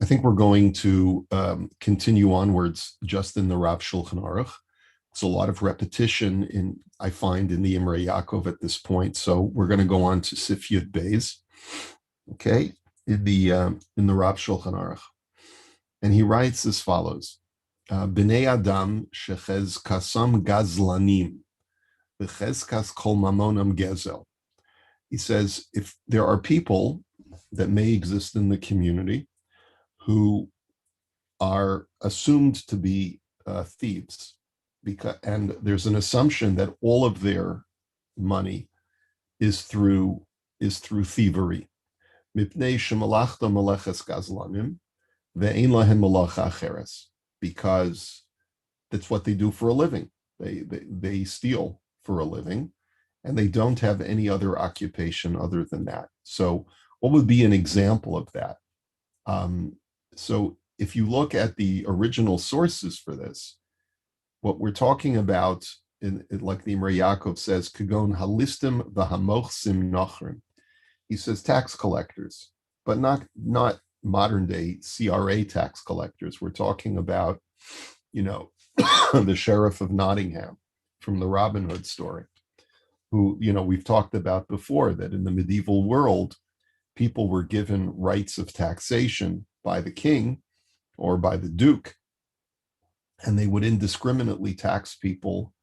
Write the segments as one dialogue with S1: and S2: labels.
S1: I think we're going to continue onwards just in the Rav Shulchan Aruch. It's a lot of repetition I find in the Imrei Yaakov at this point. So we're going to go on to Sif Yud Beis, okay, in the Rav Shulchan Aruch. And he writes as follows: B'nei Adam shechez kasam gazlanim, v'chezkas kol mamonam gezel. He says, if there are people that may exist in the community who are assumed to be thieves, and there's an assumption that all of their money is through thievery. Mipnei shemalachta meleches gazlanim ve'ein lahem malacha acheres, because that's what they do for a living. They steal for a living, and they don't have any other occupation other than that. So, what would be an example of that? So, if you look at the original sources for this, what we're talking about, like the Imrei Yaakov says, Kagon halistim v'hamochsim nochrim. He says tax collectors, but not modern day CRA tax collectors. We're talking about, the sheriff of Nottingham from the Robin Hood story, who, we've talked about before, that in the medieval world, people were given rights of taxation by the king or by the duke, and they would indiscriminately tax people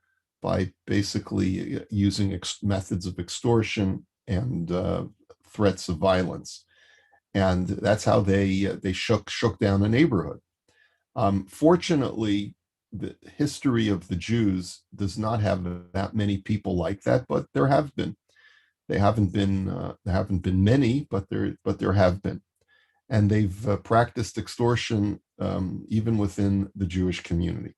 S1: by basically using methods of extortion and threats of violence. And that's how they shook down a neighborhood. Fortunately, the history of the Jews does not have that many people like that, but there have been. There haven't been many, but there have been, and they've practiced extortion even within the Jewish community.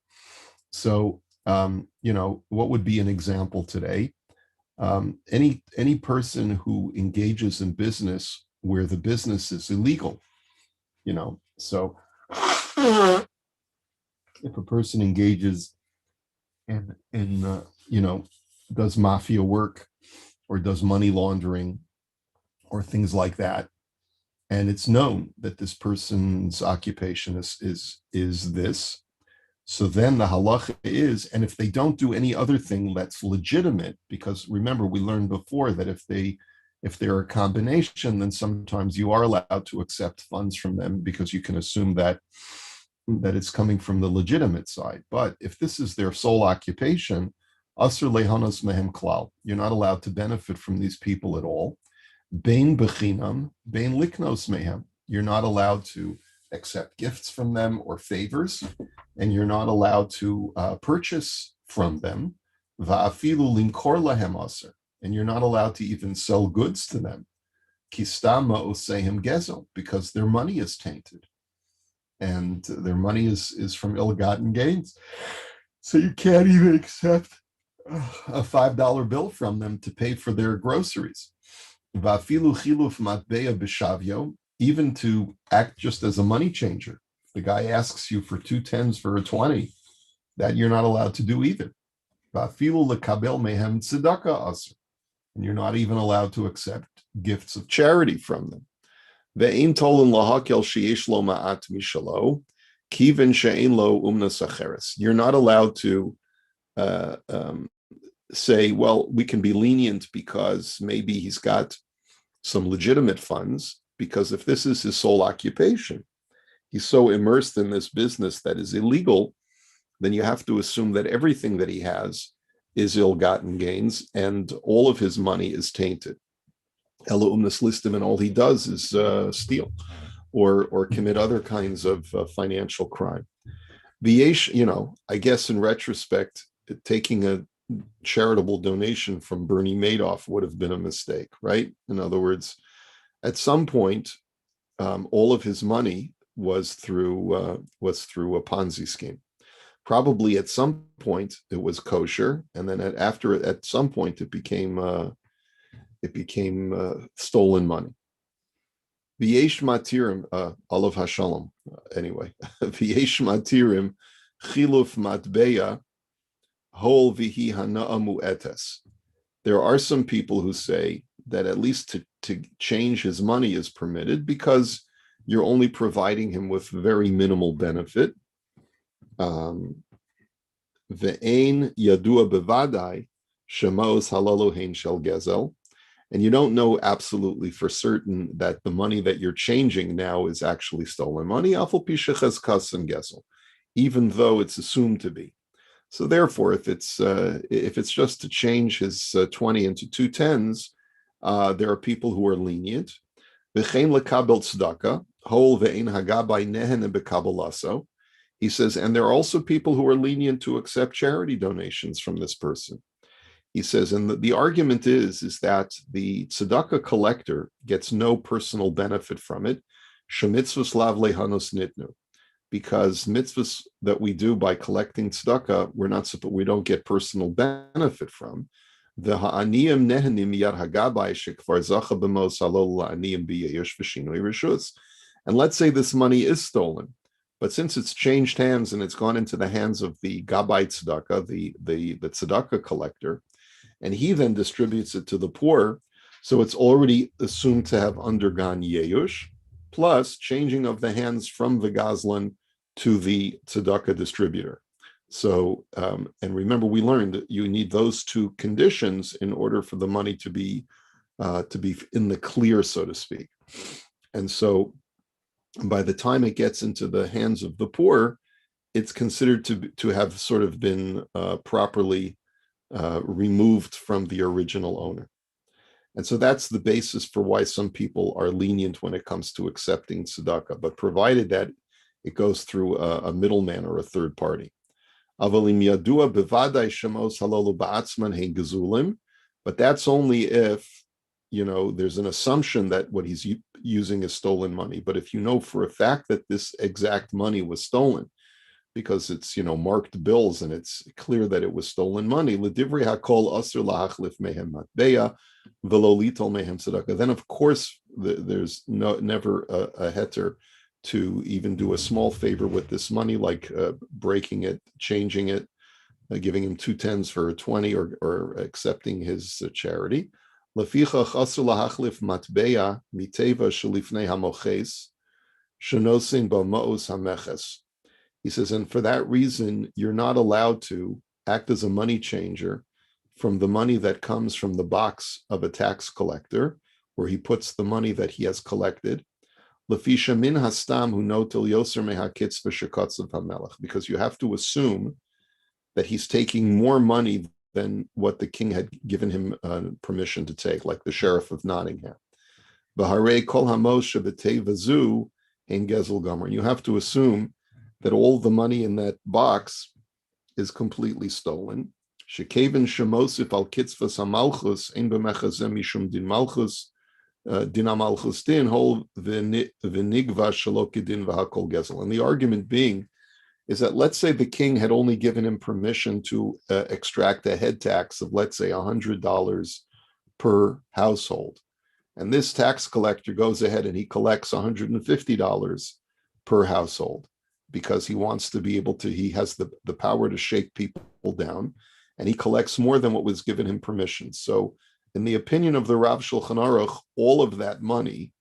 S1: So, what would be an example today? Any person who engages in business where the business is illegal, so if a person engages in does mafia work or does money laundering or things like that, and it's known that this person's occupation is this, so then the halacha is, and if they don't do any other thing that's legitimate, because remember we learned before that if they're a combination, then sometimes you are allowed to accept funds from them because you can assume that it's coming from the legitimate side. But if this is their sole occupation, asur lehanos mehem klal, you're not allowed to benefit from these people at all. Bein bechinam, bein liknos mehem, you're not allowed to accept gifts from them or favors, and you're not allowed to purchase from them. Va'afilu limkor lahem asur, and you're not allowed to even sell goods to them. Kistama osehem gezel, because their money is tainted, and their money is from ill-gotten gains. So you can't even accept a $5 bill from them to pay for their groceries. Va'afilu chiluf matbeya b'shavyo, even to act just as a money changer. If the guy asks you for 2 tens for a 20, that you're not allowed to do either. Va'afilu lekabel mehem tzedakah asur, and you're not even allowed to accept gifts of charity from them. Ve'ein tolen lahakel sheyesh lo ma'at mishalo, kiven she'ein lo umnas acheres. You're not allowed to say, well, we can be lenient because maybe he's got some legitimate funds, because if this is his sole occupation, he's so immersed in this business that is illegal, then you have to assume that everything that he has is ill-gotten gains and all of his money is tainted. Ela umnas listim, and all he does is steal or commit other kinds of financial crime. V'yesh, I guess in retrospect, taking a charitable donation from Bernie Madoff would have been a mistake, right? In other words, at some point, all of his money was through a Ponzi scheme. Probably at some point it was kosher, and then at some point it became stolen money. V'yesh matirim, Olav Hashalom. Anyway, v'yesh matirim chiluf matbeya hol vihi hana'amu etes. There are some people who say that at least to change his money is permitted because you're only providing him with very minimal benefit. Ve'ein yadua bevadai shemos halalu hein shel gezel. And you don't know absolutely for certain that the money that you're changing now is actually stolen money, even though it's assumed to be. So therefore, if it's just to change his 20 into two tens, there are people who are lenient. He says, and there are also people who are lenient to accept charity donations from this person. He says, and the argument is that the tzedakah collector gets no personal benefit from it, because mitzvahs that we do by collecting tzedakah, we don't get personal benefit from. The ha'aniyim nehenim miyad hagabai shekvar zacha b'mos halol la'aniyim b'yeyosh v'shinoi reshus. And let's say this money is stolen, but since it's changed hands and it's gone into the hands of the gabai tzedakah, the tzedakah collector, and he then distributes it to the poor, so it's already assumed to have undergone yeyush, plus changing of the hands from the gazlan to the tzedakah distributor. So, and remember, we learned that you need those two conditions in order for the money to be in the clear, so to speak. And so, by the time it gets into the hands of the poor, it's considered to have sort of been properly removed from the original owner. And so that's the basis for why some people are lenient when it comes to accepting tzedakah, but provided that it goes through a middleman or a third party. But that's only if, there's an assumption that what he's using is stolen money. But if you know for a fact that this exact money was stolen, because it's marked bills and it's clear that it was stolen money, then of course there's never a heter to even do a small favor with this money, like breaking it, changing it, giving him 2 tens for a 20, or accepting his charity. He says, and for that reason, you're not allowed to act as a money changer from the money that comes from the box of a tax collector, where he puts the money that he has collected, because you have to assume that he's taking more money than what the king had given him permission to take, like the sheriff of Nottingham. And you have to assume that all the money in that box is completely stolen. And the argument being is that, let's say the king had only given him permission to extract a head tax of, let's say, $100 per household. And this tax collector goes ahead and he collects $150 per household, because he wants to be able to, he has the power to shake people down, and he collects more than what was given him permission. So in the opinion of the Rav Shulchan Aruch, all of that money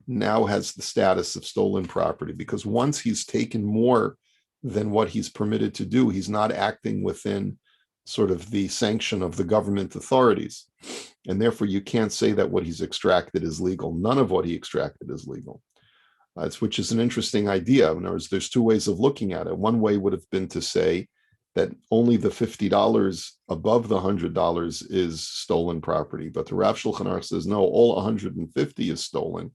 S1: now has the status of stolen property, because once he's taken more than what he's permitted to do, he's not acting within sort of the sanction of the government authorities. And therefore, you can't say that what he's extracted is legal. None of what he extracted is legal. Which is an interesting idea. In other words, there's two ways of looking at it. One way would have been to say that only the $50 above the $100 is stolen property. But the Rav Shulchan Aruch says, no, all 150 is stolen,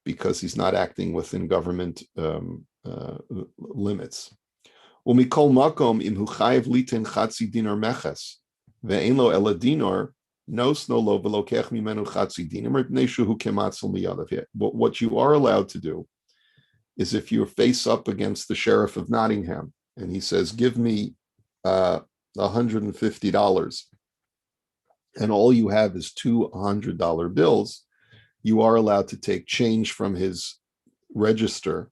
S1: because he's not acting within government limits. Umikol makom im hu chayev litin chatzi dinar meches ve'en lo ela dinar nos no lo velokech mimenu chatzi dinar neshu hu kematzel miyadav. But what you are allowed to do is, if you're face up against the sheriff of Nottingham and he says, give me $150, and all you have is two $100 bills, you are allowed to take change from his register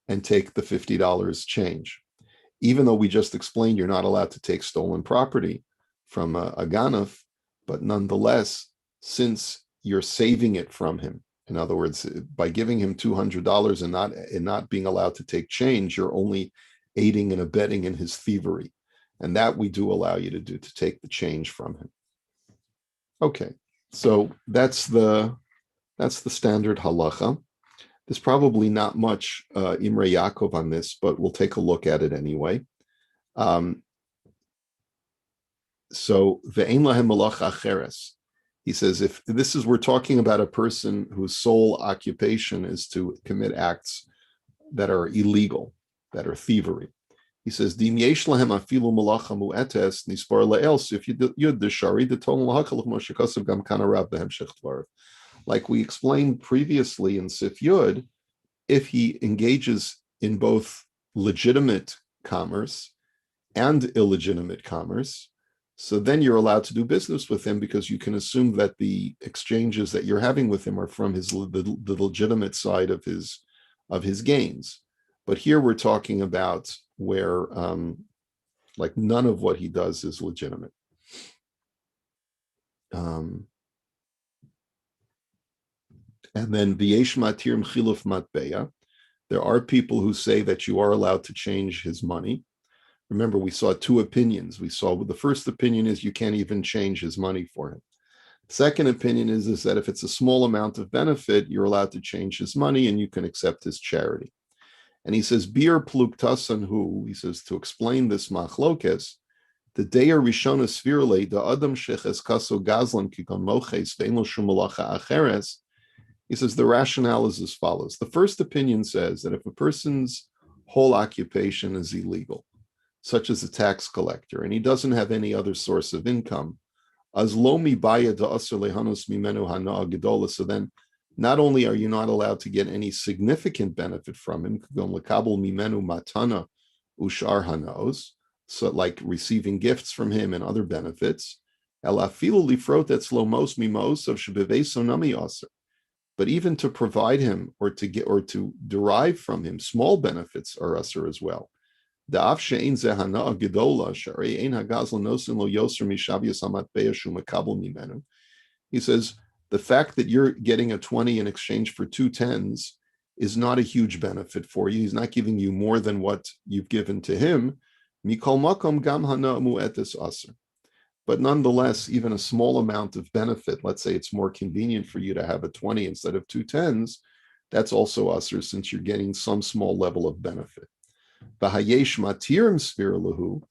S1: and take the $50 change. Even though we just explained you're not allowed to take stolen property from a ganaf, but nonetheless, since you're saving it from him In other words, by giving him $200 and not being allowed to take change, you're only aiding and abetting in his thievery. And that we do allow you to do, to take the change from him. Okay, so that's the standard halacha. There's probably not much Imrei Yaakov on this, but we'll take a look at it anyway. So ve'ein lahem malacha acheres. He says, if this is, we're talking about a person whose sole occupation is to commit acts that are illegal, that are thievery. He says, Dim yesh lahem afilu malacha mu'etes nispar le'el. So if you yud the shari, the ton lahakal moshe kasav gam kana rav behemshech dvarav. Like we explained previously in Sif Yud, if he engages in both legitimate commerce and illegitimate commerce, so then you're allowed to do business with him because you can assume that the exchanges that you're having with him are from the legitimate side of his gains. But here we're talking about where like none of what he does is legitimate. And then v'yesh matir chiluf matbeya. There are people who say that you are allowed to change his money. Remember, we saw two opinions. We saw the first opinion is you can't even change his money for him. The second opinion is that if it's a small amount of benefit, you're allowed to change his money and you can accept his charity. And he says, Bir pluktasan hu, he says, to explain this machlokes, the deya rishona svirle, the adam sheches kaso gazlan kikon moches ve'en lo shum malacha acheres. He says the rationale is as follows. The first opinion says that if a person's whole occupation is illegal, such as a tax collector, and he doesn't have any other source of income, as lo mi baya da asr lehanos mimenu hana gedola, so then not only are you not allowed to get any significant benefit from him, lekabel mimenu matana ushar hanaos, so like receiving gifts from him and other benefits, el afilu lifrot etzlo mimos of shebeveso nami asr. But even to provide him or to derive from him small benefits are usher as well. He says the fact that you're getting a 20 in exchange for 2 10s is not a huge benefit for you. He's not giving you more than what you've given to him. But nonetheless, even a small amount of benefit, let's say it's more convenient for you to have a 20 instead of 2 10s, that's also usher since you're getting some small level of benefit. V'hayesh matirim spir lahu,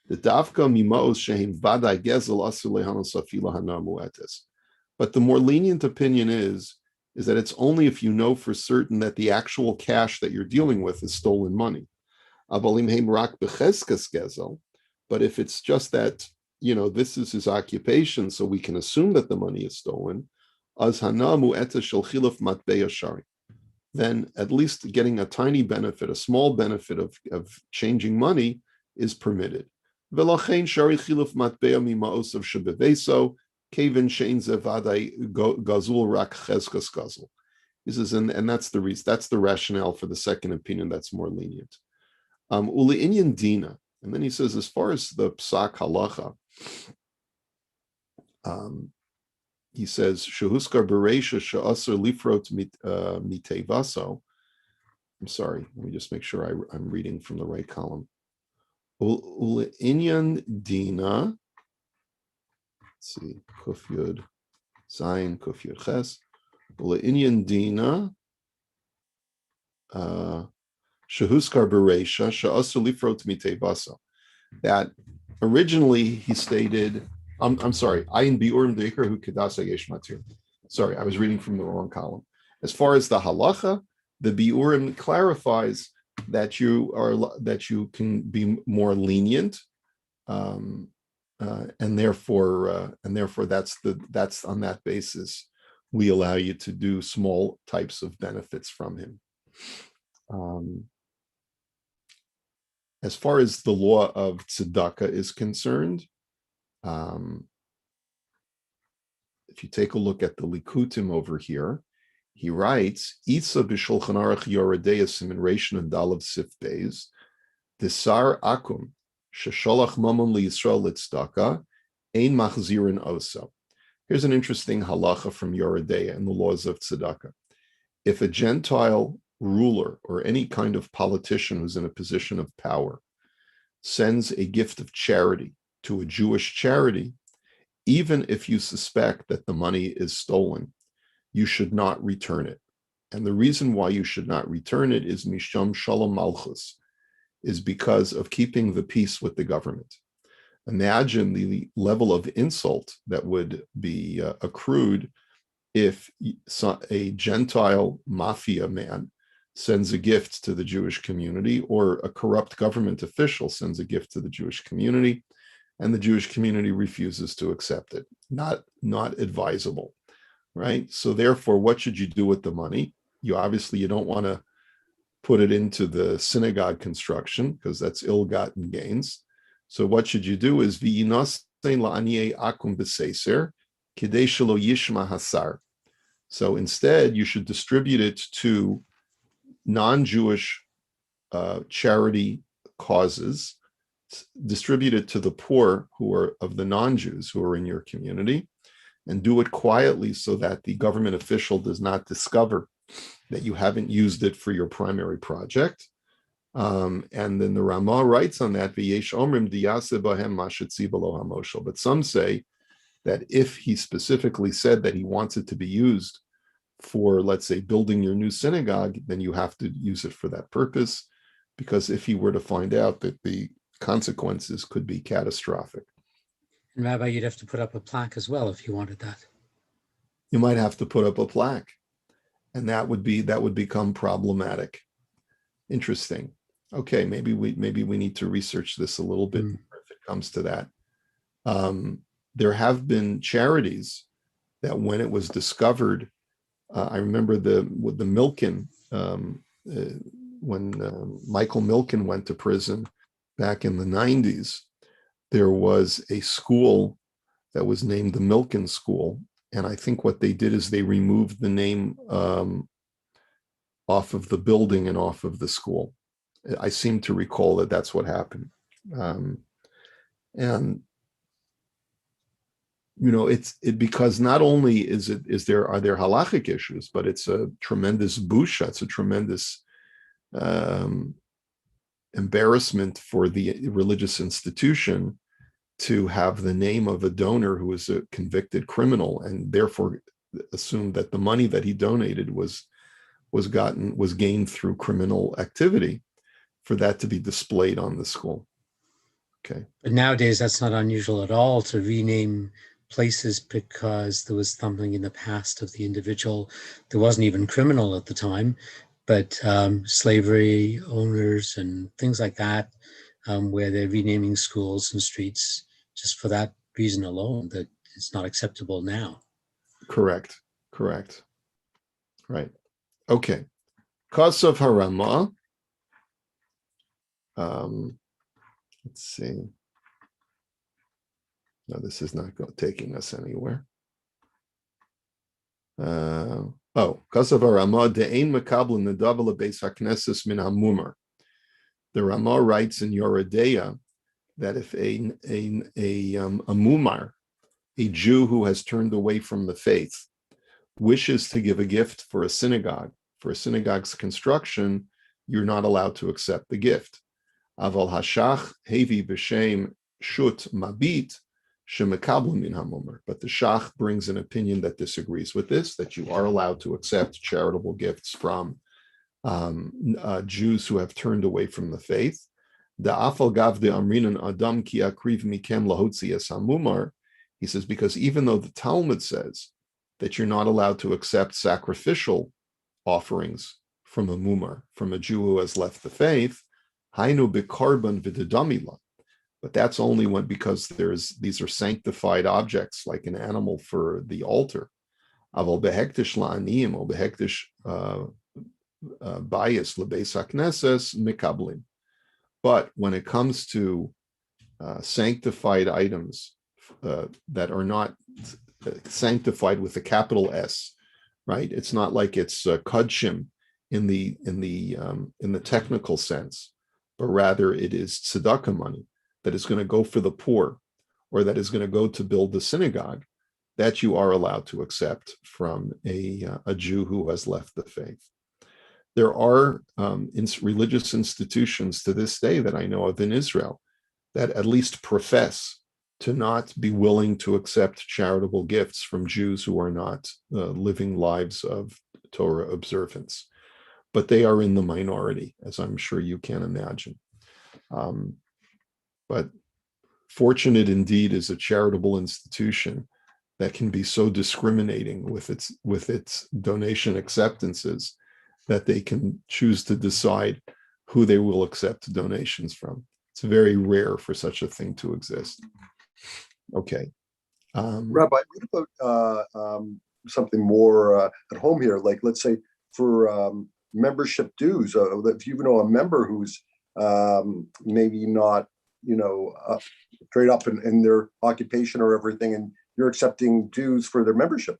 S1: the davka mimos shehin vaday gezel asur lehanos afila hana mu'etes. But the more lenient opinion is that it's only if you know for certain that the actual cash that you're dealing with is stolen money. Avalim heim rak becheskas gezel, but if it's just that, you know, this is his occupation, so we can assume that the money is stolen, az hana mu'etes shel chiluf matbeya shari. Then at least getting a tiny benefit, a small benefit of changing money is permitted. V'lachein shari chiluf matbeya mimaos of shebeveso kevin shein zevadai gazul rak cheskas gazul. He says, and that's the reason, that's the rationale for the second opinion that's more lenient. Uli inyan dina, and then he says, as far as the psak halacha, he says, Shehuskar Bereisha Sha'asar Lifrot Mitevaso. I'm sorry, let me just make sure I'm reading from the right column. Inyan Dina. Let's see, Kufyud Zion, Kufyud Ches. Inyan Dina. Shehuskar Bereisha Sha'asar Lifrot Mitevaso. That originally he stated, I'm sorry, Ayin biurim deikar hu kedasa yesh matir. Sorry, I was reading from the wrong column. As far as the halacha, the biurim clarifies that you can be more lenient, and therefore that's on that basis we allow you to do small types of benefits from him. As far as the law of tzedakah is concerned, if you take a look at the Likutim over here, he writes, Itza b'shulchan aruch yoredeya simin reishin and dalav sif beis, desar akum, shesholach mamon liyisrael litzdaka, ein machzirin oso. Here's an interesting halacha from Yoredeya in the laws of tzedakah. if a Gentile ruler or any kind of politician who's in a position of power sends a gift of charity to a Jewish charity, even if you suspect that the money is stolen, you should not return it. And the reason why you should not return it is misham shalom malchus, is because of keeping the peace with the government. Imagine the level of insult that would be accrued if a Gentile mafia man sends a gift to the Jewish community, or a corrupt government official sends a gift to the Jewish community, and the Jewish community refuses to accept it. Not advisable, right? So therefore, what should you do with the money? You don't want to put it into the synagogue construction, because that's ill-gotten gains. So what should you do is so instead, you should distribute it to non-Jewish charity causes, distribute it to the poor who are of the non-Jews who are in your community, and do it quietly so that the government official does not discover that you haven't used it for your primary project. And then the Ramah writes on that, but some say that if he specifically said that he wants it to be used for, let's say, building your new synagogue, then you have to use it for that purpose, because if he were to find out, that the consequences could be catastrophic.
S2: And Rabbi, you'd have to put up a plaque as well if you wanted that.
S1: You might have to put up a plaque, and that would become problematic. Interesting. Okay, maybe we need to research this a little bit more if it comes to that. There have been charities that, when it was discovered, I remember the Milken, when Michael Milken went to prison back in the 90s, there was a school that was named the Milken School. And I think what they did is they removed the name off of the building and off of the school. I seem to recall that that's what happened. And it's because not only are there halachic issues, but it's a tremendous busha, it's a tremendous embarrassment for the religious institution to have the name of a donor who is a convicted criminal, and therefore assume that the money that he donated was gained through criminal activity, for that to be displayed on the school. Okay.
S2: But nowadays, that's not unusual at all to rename places because there was something in the past of the individual that wasn't even criminal at the time, but slavery owners and things like that, where they're renaming schools and streets just for that reason alone, that it's not acceptable now.
S1: Correct. Right. Okay. Kasav Harama. Let's see. No, this is not taking us anywhere. Kasav Harama de'ein mekabel nedav lebeis hakneses min hamumar. The Ramah writes in Yoredeya that if a mumar, a Jew who has turned away from the faith, wishes to give a gift for a synagogue's construction, you're not allowed to accept the gift. Aval hashach hevi b'shem shut mabit shemekabel min hamumar. But the shach brings an opinion that disagrees with this, that you are allowed to accept charitable gifts from Jews who have turned away from the faith. He says, because even though the Talmud says that you're not allowed to accept sacrificial offerings from a mumar, from a Jew who has left the faith, but that's only because these are sanctified objects, like an animal for the altar. Bias lebeis hakneses mikablin. But when it comes to sanctified items that are not sanctified with a capital S, right? It's not like it's kudshim in the technical sense, but rather it is tzedakah money that is going to go for the poor, or that is going to go to build the synagogue. that you are allowed to accept from a Jew who has left the faith. There are religious institutions to this day that I know of in Israel that at least profess to not be willing to accept charitable gifts from Jews who are not living lives of Torah observance. But they are in the minority, as I'm sure you can imagine. But fortunate indeed is a charitable institution that can be so discriminating with its donation acceptances that they can choose to decide who they will accept donations from. It's very rare for such a thing to exist. Okay.
S3: Rabbi, what about something more at home here? Like, let's say for membership dues, if you know a member who's maybe not, straight up in their occupation or everything, and you're accepting dues for their membership.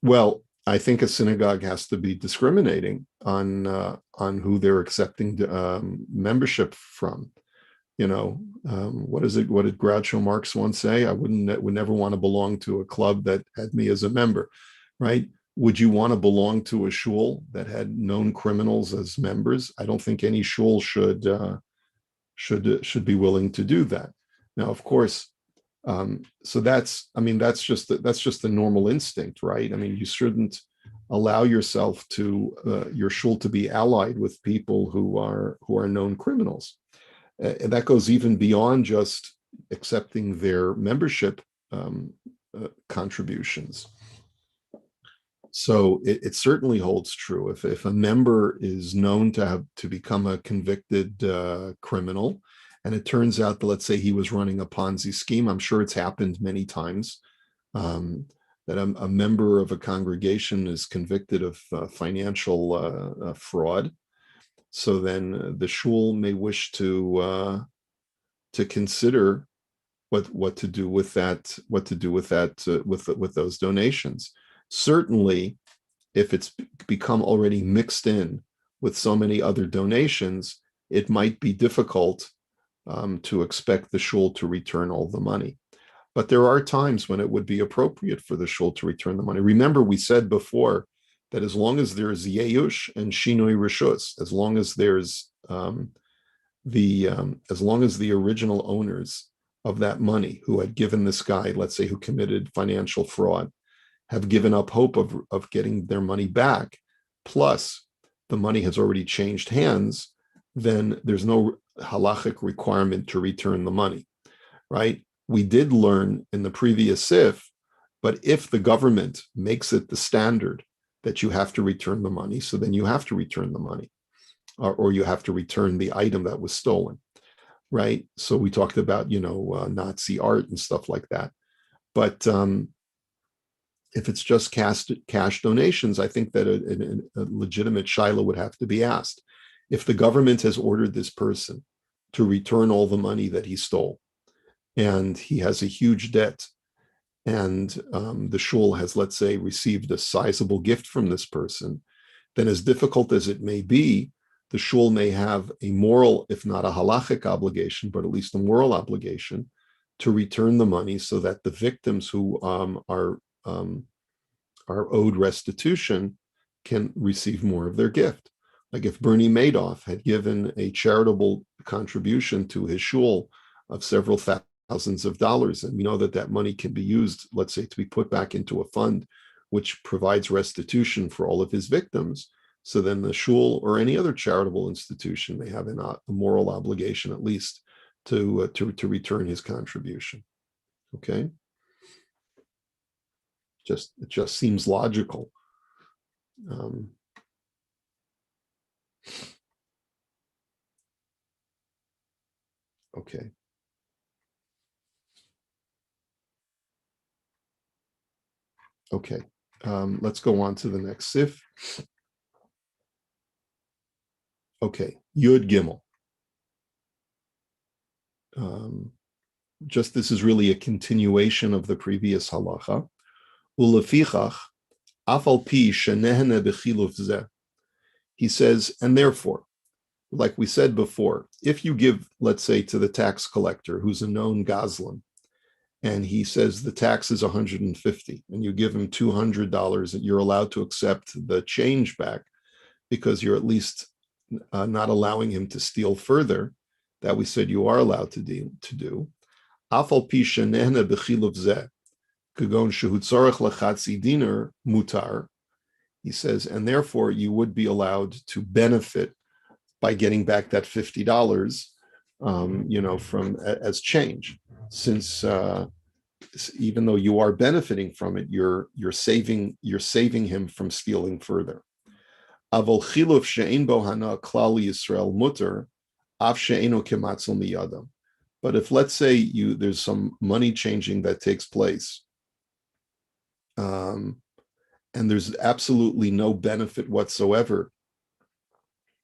S1: Well, I think a synagogue has to be discriminating on who they're accepting membership from. What is it? What did Groucho Marx once say? I would never want to belong to a club that had me as a member, right? Would you want to belong to a shul that had known criminals as members? I don't think any shul should be willing to do that. Now, of course, so that's just a normal instinct, right? I mean, you shouldn't allow yourself to your shul to be allied with people who are known criminals. And that goes even beyond just accepting their membership contributions. So it certainly holds true. If a member is known to become a convicted criminal, and it turns out that, let's say, he was running a Ponzi scheme, I'm sure it's happened many times, that a member of a congregation is convicted of financial fraud. So then the shul may wish to consider what to do with that, with those donations. Certainly, if it's become already mixed in with so many other donations, it might be difficult to expect the shul to return all the money. But there are times when it would be appropriate for the shul to return the money. Remember, we said before that as long as there's yeyush and shinoi rishus, as long as there's as long as the original owners of that money who had given this guy, let's say, who committed financial fraud, have given up hope of getting their money back, plus the money has already changed hands, then there's no halachic requirement to return the money, right? We did learn in the previous sif, but if the government makes it the standard that you have to return the money, so then you have to return the money, or you have to return the item that was stolen, right? So we talked about, Nazi art and stuff like that. But if it's just cash donations, I think that a legitimate shaila would have to be asked. If the government has ordered this person to return all the money that he stole, and he has a huge debt, and the shul has, let's say, received a sizable gift from this person, then as difficult as it may be, the shul may have a moral, if not a halachic obligation, but at least a moral obligation to return the money so that the victims who are owed restitution can receive more of their gift. Like if Bernie Madoff had given a charitable contribution to his shul of several thousands of dollars, and we know that money can be used, let's say, to be put back into a fund which provides restitution for all of his victims. So then the shul or any other charitable institution may have a moral obligation, at least, to return his contribution. Okay, it just seems logical. Okay. Okay, let's go on to the next sif. Okay, Yud Gimel. Just this is really a continuation of the previous halacha. Ulefichach, afal pi shenehene b'chiluf zeh. He says, and therefore, like we said before, if you give, let's say, to the tax collector who's a known gazlan, and he says the tax is 150, and you give him $200, and you're allowed to accept the change back because you're at least not allowing him to steal further. That we said you are allowed to do. Afal pi shenehna b'chiluf zeh, kagon shehu tzorech lechatzi dinar mutar. He says, and therefore you would be allowed to benefit by getting back that $50, from as change, since even though you are benefiting from it, you're saving him from stealing further. Avol chiluf she'ein bo hana klal Yisrael mutar, af she'eino kematzil miyadam. But if, let's say, there's some money changing that takes place, and there's absolutely no benefit whatsoever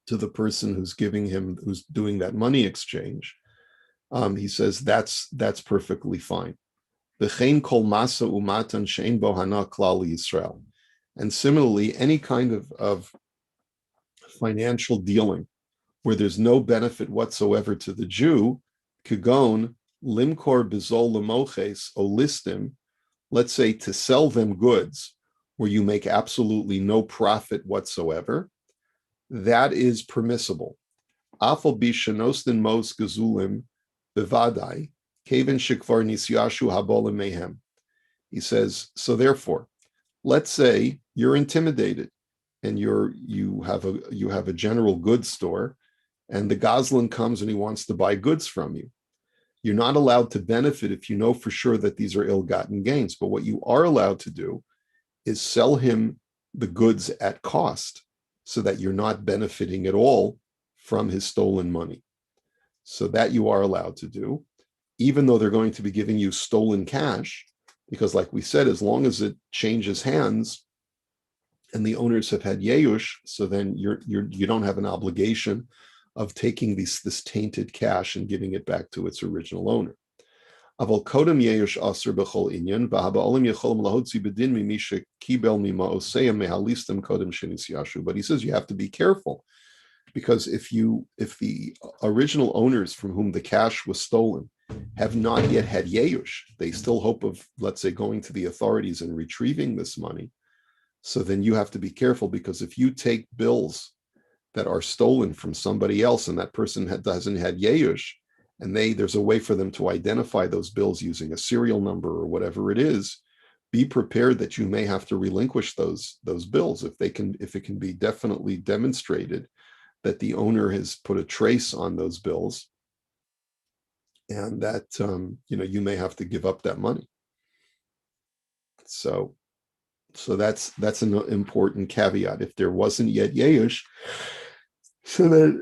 S1: to the person who's doing that money exchange, he says that's perfectly fine. V'chein kol masa umatan she'ein bo hana klal Yisrael. And similarly, any kind of financial dealing where there's no benefit whatsoever to the Jew, kagon limkor bezol lemoches o listim, let's say to sell them goods where you make absolutely no profit whatsoever, that is permissible. Afal bishanostin mos gezulim bevadai kaven shikvar nisyashu habolim mehem. He says, so therefore, let's say you're intimidated and you have a general goods store, and the Goslin comes and he wants to buy goods from you. You're not allowed to benefit if you know for sure that these are ill-gotten gains. But what you are allowed to do is sell him the goods at cost so that you're not benefiting at all from his stolen money. So that you are allowed to do, even though they're going to be giving you stolen cash, because like we said, as long as it changes hands and the owners have had yeyush, so then you don't have an obligation of taking this tainted cash and giving it back to its original owner. But he says you have to be careful, because if the original owners from whom the cash was stolen have not yet had yeyush, they still hope of, let's say, going to the authorities and retrieving this money. So then you have to be careful, because if you take bills that are stolen from somebody else and that person hasn't had yeyush, and there's a way for them to identify those bills using a serial number or whatever it is, be prepared that you may have to relinquish those bills if it can be definitely demonstrated that the owner has put a trace on those bills, and that you may have to give up that money. So that's an important caveat. If there wasn't yet yeyush, so that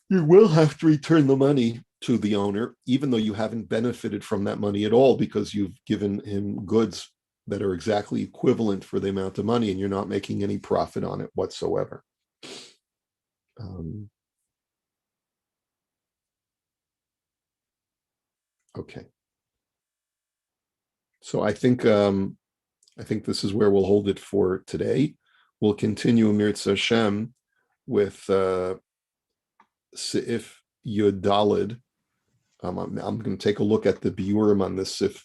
S1: you will have to return the money to the owner, even though you haven't benefited from that money at all, because you've given him goods that are exactly equivalent for the amount of money, and you're not making any profit on it whatsoever. Okay. So I think this is where we'll hold it for today. We'll continue Mirza Hashem with Seif Yud Dalid. I'm going to take a look at the biurim on this Sif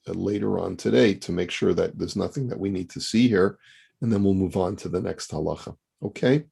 S1: later on today to make sure that there's nothing that we need to see here, and then we'll move on to the next halacha. Okay.